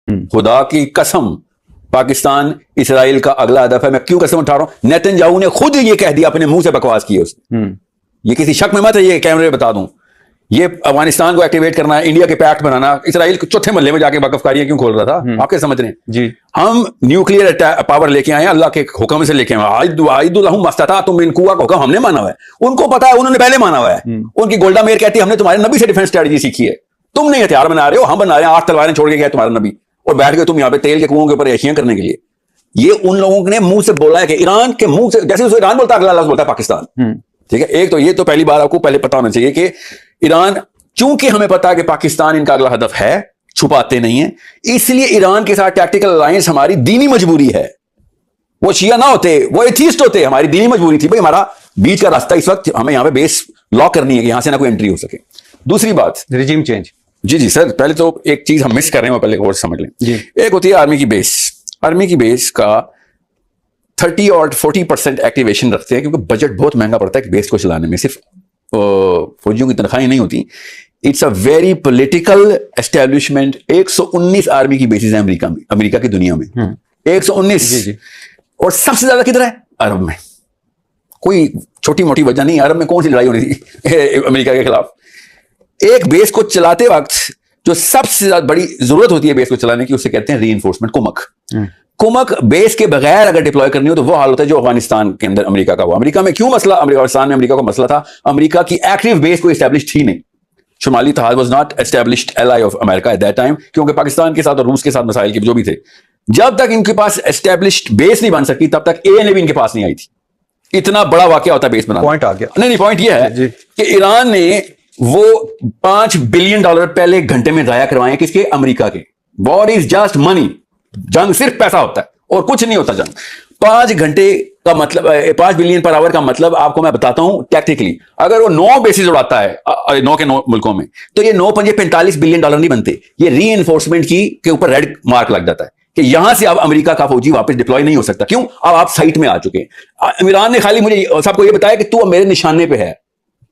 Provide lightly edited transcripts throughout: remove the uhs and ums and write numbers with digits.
खुदा की कसम, पाकिस्तान इसराइल का अगला हदफ है। मैं क्यों कसम उठा रहा हूं? नेतन्याहू ने खुद ये कह दिया, अपने मुंह से बकवास की है उसने। ये किसी शक में मत है, ये कैमरे बता दूं, ये अफगानिस्तान को एक्टिवेट करना, इंडिया के पैक्ट बनाना, इसराइल चौथे महल्ले में जाके वकफकारियां क्यों खोल रहा था? आप क्या समझ रहे हैं जी? हम न्यूक्लियर पावर लेके आए हैं, अल्लाह के हुक्म से लेके आए। तुम इनकुआ का हुक्म हमने माना हुआ है, उनको पता है, उन्होंने पहले माना हुआ है। उनकी गोल्डा मेयर कहती है हमने तुम्हारे नबी से डिफेंस स्ट्रेटजी सीखी है, तुम नहीं हथियार बना रहे हो, हम बना रहे हैं। 8 तलवारें छोड़ के गया तुम्हारा नबी, और बैठ गए तुम यहाँ पे तेल के कुओं के ऊपर एशियां करने के लिए। ये उन लोगों ने मुंह से बोला है कि ईरान के मुंह से, जैसे उसे ईरान बोलता है, अगला लफ्ज बोलता है पाकिस्तान। ठीक है, एक तो ये तो पहली बार आपको पहले पता होना चाहिए कि ईरान, चूंकि हमें पता है कि पाकिस्तान इनका अगला हदफ है, छुपाते नहीं है, इसलिए ईरान के साथ टैक्टिकल अलायंस हमारी दीनी मजबूरी है। वो शिया ना होते, वो एथीस्ट होते, हमारी दीनी मजबूरी थी। भाई हमारा बीच का रास्ता इस वक्त, हमें यहां पे बेस लॉक करनी है कि यहां से ना कोई एंट्री हो सके। दूसरी बात, रिजीम चेंज। जी जी सर, पहले तो एक चीज हम मिस कर रहे हैं, पहले और समझ लें जी। एक होती है आर्मी की बेस। आर्मी की बेस का 30 और 40% एक्टिवेशन रखते हैं, क्योंकि बजट बहुत महंगा पड़ता है कि बेस को चलाने में। सिर्फ फौजियों की तनख्वाहें नहीं होती, it's a very political establishment. 119 army की बेसिस है अमेरिका में, अमेरिका की दुनिया में 119। जी जी। और सबसे ज्यादा किधर है? अरब में। कोई छोटी मोटी वजह नहीं, अरब में कौन सी लड़ाई हो रही थी अमेरिका के खिलाफ। एक बेस को चलाते वक्त जो सबसे ज्यादा बड़ी जरूरत होती है बेस को चलाने की, उसे कहते हैं रीइंफोर्समेंट, कुमक। कुमक बेस के बगैर अगर डिप्लॉय करनी हो तो वो हाल होता है जो अफगानिस्तान के अंदर अमेरिका का हुआ। अमेरिका में क्यों मसला, अफगानिस्तान में अमेरिका का मसला था, अमेरिका की एक्टिव बेस को एस्टैब्लिश थी नहीं। शुमाली तहाद was not established ally of America at that time, क्योंकि पाकिस्तान के साथ और रूस के साथ मसाइल के जो भी थे, जब तक इनके पास एस्टैब्लिश्ड बेस नहीं बन सकती तब तक एएनए भी इनके पास नहीं आई थी। इतना बड़ा वाकया होता है बेस बनाना। पॉइंट आ गया। नहीं, पॉइंट यह है कि ईरान ने वो $5 बिलियन पहले घंटे में जाया करवाए, किसके? अमेरिका के। वॉर इज जस्ट मनी, जंग सिर्फ पैसा होता है और कुछ नहीं होता जंग। 5 घंटे का मतलब, 5 बिलियन पर आवर का मतलब आपको मैं बताता हूं टैक्टिकली। अगर वो 9 बेसिस उड़ाता है 9 के 9 मुल्कों में, तो ये 9 पंजे $45 बिलियन नहीं बनते। ये री-एनफोर्समेंट की के ऊपर रेड मार्क लग जाता है कि यहां से अब अमेरिका का फौजी वापस डिप्लॉय नहीं हो सकता। क्यों? अब आप साइट में आ चुके हैं। ईरान ने खाली मुझे सबको ये बताया कि तू अब मेरे निशाने पे है।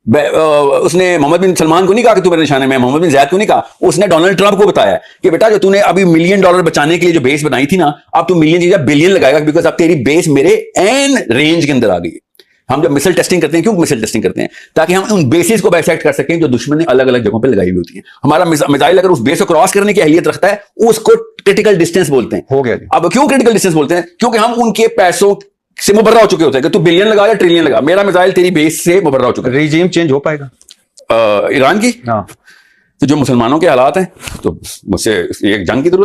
उसने मोहम्मद बिन सलमान को नहीं कहा कि तू मेरे निशाने में, मोहम्मद बिन ज़ैद को नहीं कहा, उसने डोनाल्ड ट्रंप को बताया कि बेटा जो तूने अभी $1 मिलियन बचाने के लिए जो बेस बनाई थी ना, अब तू मिलियन चीज़ बिलियन लगाएगा, बिकॉज अब तेरी बेस मेरे एन रेंज के अंदर आ गई है। हम जब मिसाइल टेस्टिंग करते हैं, क्यों मिसाइल टेस्टिंग करते हैं? ताकि हम उन बेसिस को बाइसेक्ट कर सकें जो दुश्मन ने अलग अलग जगहों पर लगाई हुई होती है। हमारा मिसाइल अगर उस बेस को क्रॉस करने की अहलियत रखता है, उसको क्रिटिकल डिस्टेंस बोलते हैं। हो गया जी। अब क्यों क्रिटिकल डिस्टेंस बोलते हैं? क्योंकि हम उनके पैसों से मुबर्रा हो चुके होते हैं कि तू बिलियन लगा या ट्रिलियन लगा, मेरा मिसाइल तेरी बेस से मुबर्रा हो चुका है। रिजीम चेंज हो पाएगा ईरान की? हाँ। तो जो मुसलमानों के हालात हैं, तो मुझसे एक जंग की जरूरत